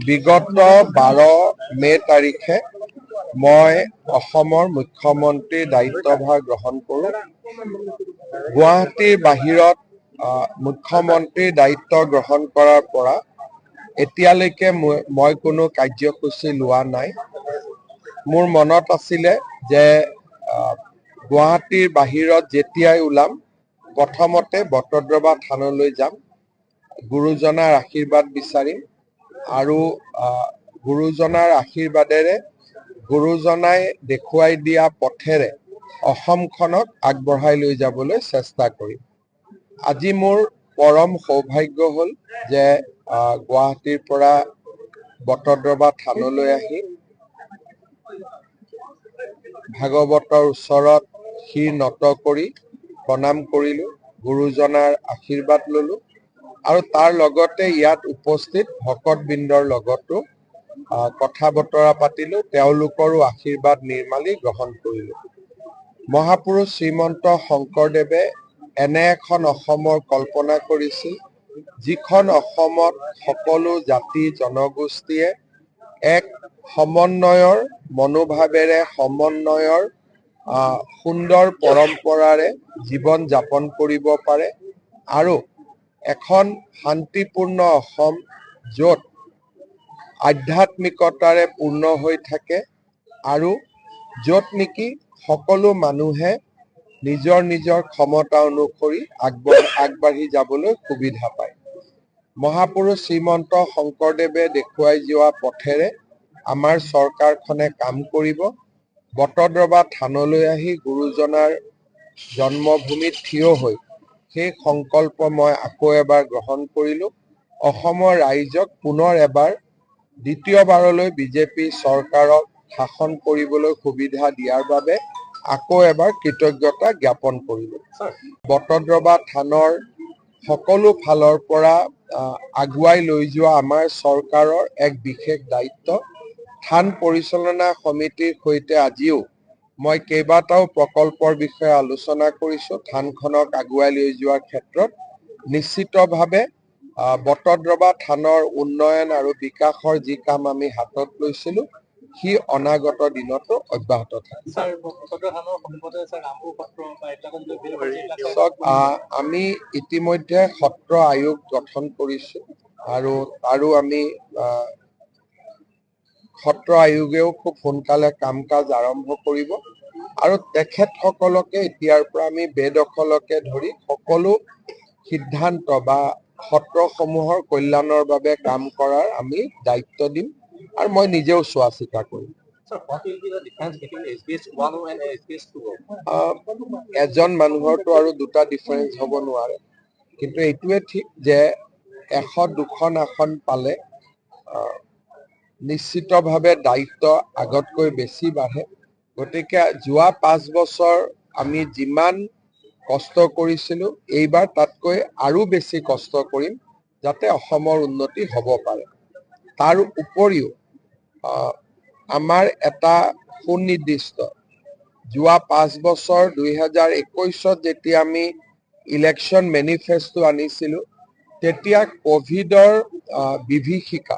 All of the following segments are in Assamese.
বিগত 12 মে তাৰিখে মই অসমৰ মুখ্যমন্ত্ৰীৰ দায়িত্বভাৰ গ্ৰহণ কৰোঁ। গুৱাহাটীৰ বাহিৰত মুখ্যমন্ত্ৰীৰ দায়িত্ব গ্ৰহণ কৰাৰ পৰা এতিয়ালৈকে মই কোনো কাৰ্যসূচী লোৱা নাই। মোৰ মনত আছিলে যে গুৱাহাটীৰ বাহিৰত যেতিয়াই ওলাম প্ৰথমতে বটদ্ৰৱা থানলৈ যাম, গুৰুজনাৰ আশীৰ্বাদ বিচাৰিম আৰু গুৰুজনাৰ আশীৰ্বাদেৰে গুৰুজনাই দেখুৱাই দিয়া পথেৰে অসমখনক আগবঢ়াই লৈ যাবলৈ চেষ্টা কৰিম। আজি মোৰ পৰম সৌভাগ্য হ'ল যে গুৱাহাটীৰ পৰা বটদ্ৰৱা থানলৈ আহি ভাগৱতৰ ওচৰত শিৰ নত কৰি প্ৰণাম কৰিলোঁ, গুৰুজনাৰ আশীৰ্বাদ ল'লোঁ আৰু তাৰ লগতে ইয়াত উপস্থিত ভকতবৃন্দৰ লগতো কথা বতৰা পাতিলোঁ, তেওঁলোকৰো আশীৰ্বাদ নিৰ্মালি গ্ৰহণ কৰিলোঁ। মহাপুৰুষ শ্ৰীমন্ত শংকৰদেৱে এনে এখন অসমৰ কল্পনা কৰিছিল যিখন অসমত সকলো জাতি জনগোষ্ঠীয়ে এক সমন্বয়ৰ মনোভাৱেৰে সমন্বয়ৰ সুন্দৰ পৰম্পৰাৰে জীৱন যাপন কৰিব পাৰে আৰু এখন শান্তিপূৰ্ণ অসম য'ত আধ্যাত্মিকতাৰে পূৰ্ণ হৈ থাকে আৰু য'ত নেকি সকলো মানুহে নিজৰ নিজৰ ক্ষমতা অনুসৰি আগবাঢ়ি যাবলৈ সুবিধা পায়। মহাপুৰুষ শ্ৰীমন্ত শংকৰদেৱে দেখুৱাই যোৱা পথেৰে আমাৰ চৰকাৰখনে কাম কৰিব। বটদ্ৰৱা থানলৈ আহি গুৰুজনাৰ জন্মভূমিত থিয় হৈ সেই সংকল্প মই আকৌ এবাৰ গ্ৰহণ কৰিলোঁ। অসমৰ ৰাইজক পুনৰ এবাৰ দ্বিতীয়বাৰলৈ বিজেপি চৰকাৰক শাসন কৰিবলৈ সুবিধা দিয়াৰ বাবে আকৌ এবাৰ কৃতজ্ঞতা জ্ঞাপন কৰিলোঁ। বটদ্ৰৱা থানৰ সকলো ফালৰ পৰা আগুৱাই লৈ যোৱা আমাৰ চৰকাৰৰ এক বিশেষ দায়িত্ব। থান পৰিচালনা সমিতিৰ সৈতে আজিও মই কেইবাটাও প্ৰকল্পৰ বিষয়ে আলোচনা কৰিছোঁ। থানখনক আগুৱাই লৈ যোৱাৰ ক্ষেত্ৰত নিশ্চিতভাৱে বটদ্ৰৱা থানৰ উন্নয়ন আৰু বিকাশৰ যি কাম আমি হাতত লৈছিলোঁ সি অনাগত দিনতো অব্যাহত থাকিব। আমি ইতিমধ্যে সত্ৰ আয়োগ গঠন কৰিছোঁ আৰু আমি সত্ৰ আয়োগেও খুব সোনকালে কাম কাজ আৰম্ভ কৰিব আৰু তেখেতসকলকে এতিয়াৰ পৰা আমি বেদখলকে ধৰি সকলো সিদ্ধান্ত বা সত্ৰসমূহৰ কল্যাণৰ বাবে কাম কৰাৰ আমি দায়িত্ব দিম আৰু মই নিজেও চোৱা চিতা কৰিম। এজন মানুহৰতো আৰু দুটা ডিফাৰেঞ্চ হ'ব নোৱাৰে, কিন্তু এইটোৱে ঠিক যে 100-2খন আসন পালে নিশ্চিতভাৱে দায়িত্ব আগতকৈ বেছি বাঢ়ে। গতিকে যোৱা 5 বছৰ আমি যিমান কষ্ট কৰিছিলোঁ এইবাৰ তাতকৈ আৰু বেছি কষ্ট কৰিম যাতে অসমৰ উন্নতি হ'ব পাৰে। তাৰ উপৰিও আমাৰ এটা সুনিৰ্দিষ্ট যোৱা 5 বছৰ 2021ত যেতিয়া আমি ইলেকশ্যন মেনিফেষ্টো আনিছিলোঁ তেতিয়া কোভিডৰ বিভীষিকা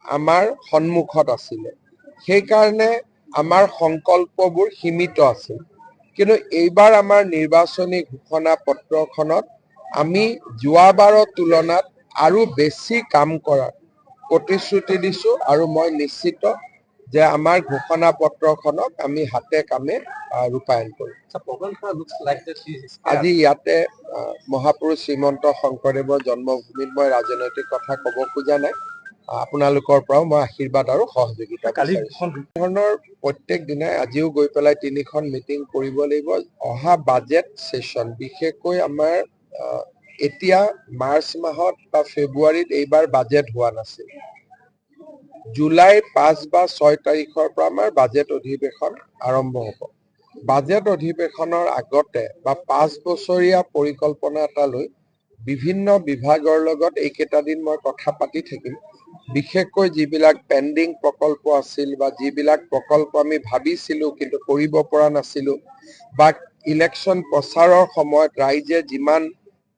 আমাৰ সন্মুখত আছিলে, সেইকাৰণে আমাৰ সংকল্পবোৰ সীমিত আছিল। কিন্তু এইবাৰ আমাৰ নিৰ্বাচনী ঘোষণা পত্ৰখনত আমি যোৱাবাৰৰ তুলনাত আৰু বেছি কাম কৰাৰ প্ৰতিশ্ৰুতি দিছোঁ আৰু মই নিশ্চিত যে আমাৰ ঘোষণা পত্ৰখনক আমি হাতে কামে ৰূপায়ণ কৰিম। আজি ইয়াতে মহাপুৰুষ শ্ৰীমন্ত শংকৰদেৱৰ জন্মভূমিত মই ৰাজনৈতিক কথা ক'ব খোজা নাই, আপোনালোকৰ পৰাও মই আশীৰ্বাদ আৰু সহযোগিতা বিচাৰিছোঁ। ধৰণৰ প্ৰত্যেক দিনাই আজিও গৈ পেলাই 3খন মিটিং কৰিব লাগিব। অহা বাজেট ছেছন বিশেষকৈ আমাৰ এতিয়া মাৰ্চ মাহত বা ফেব্ৰুৱাৰীত এইবাৰ বাজেট হোৱা নাছিল। জুলাই 5 বা 6 তাৰিখৰ পৰা আমাৰ বাজেট অধিৱেশন আৰম্ভ হ'ব। বাজেট অধিৱেশনৰ আগতে বা 5 বছৰীয়া পৰিকল্পনা এটা লৈ বিভিন্ন বিভাগৰ লগত এইকেইটা দিন মই কথা পাতি থাকিম। বিশেষকৈ যিবিলাক পেণ্ডিং প্ৰকল্প আছিল বা যিবিলাক প্ৰকল্প আমি ভাবিছিলোঁ কিন্তু কৰিব পৰা নাছিলোঁ বা ইলেকশ্যন প্ৰচাৰৰ সময়ত ৰাইজে যিমান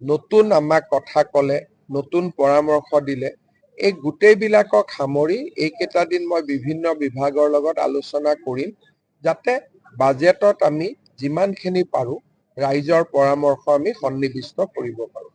নতুন আমাক কথা ক'লে নতুন পৰামৰ্শ দিলে এই গোটেইবিলাকক সামৰি এইকেইটা দিন মই বিভিন্ন বিভাগৰ লগত আলোচনা কৰিম যাতে বাজেটত আমি যিমানখিনি পাৰো ৰাইজৰ পৰামৰ্শ আমি সন্নিৱিষ্ট কৰিব পাৰো।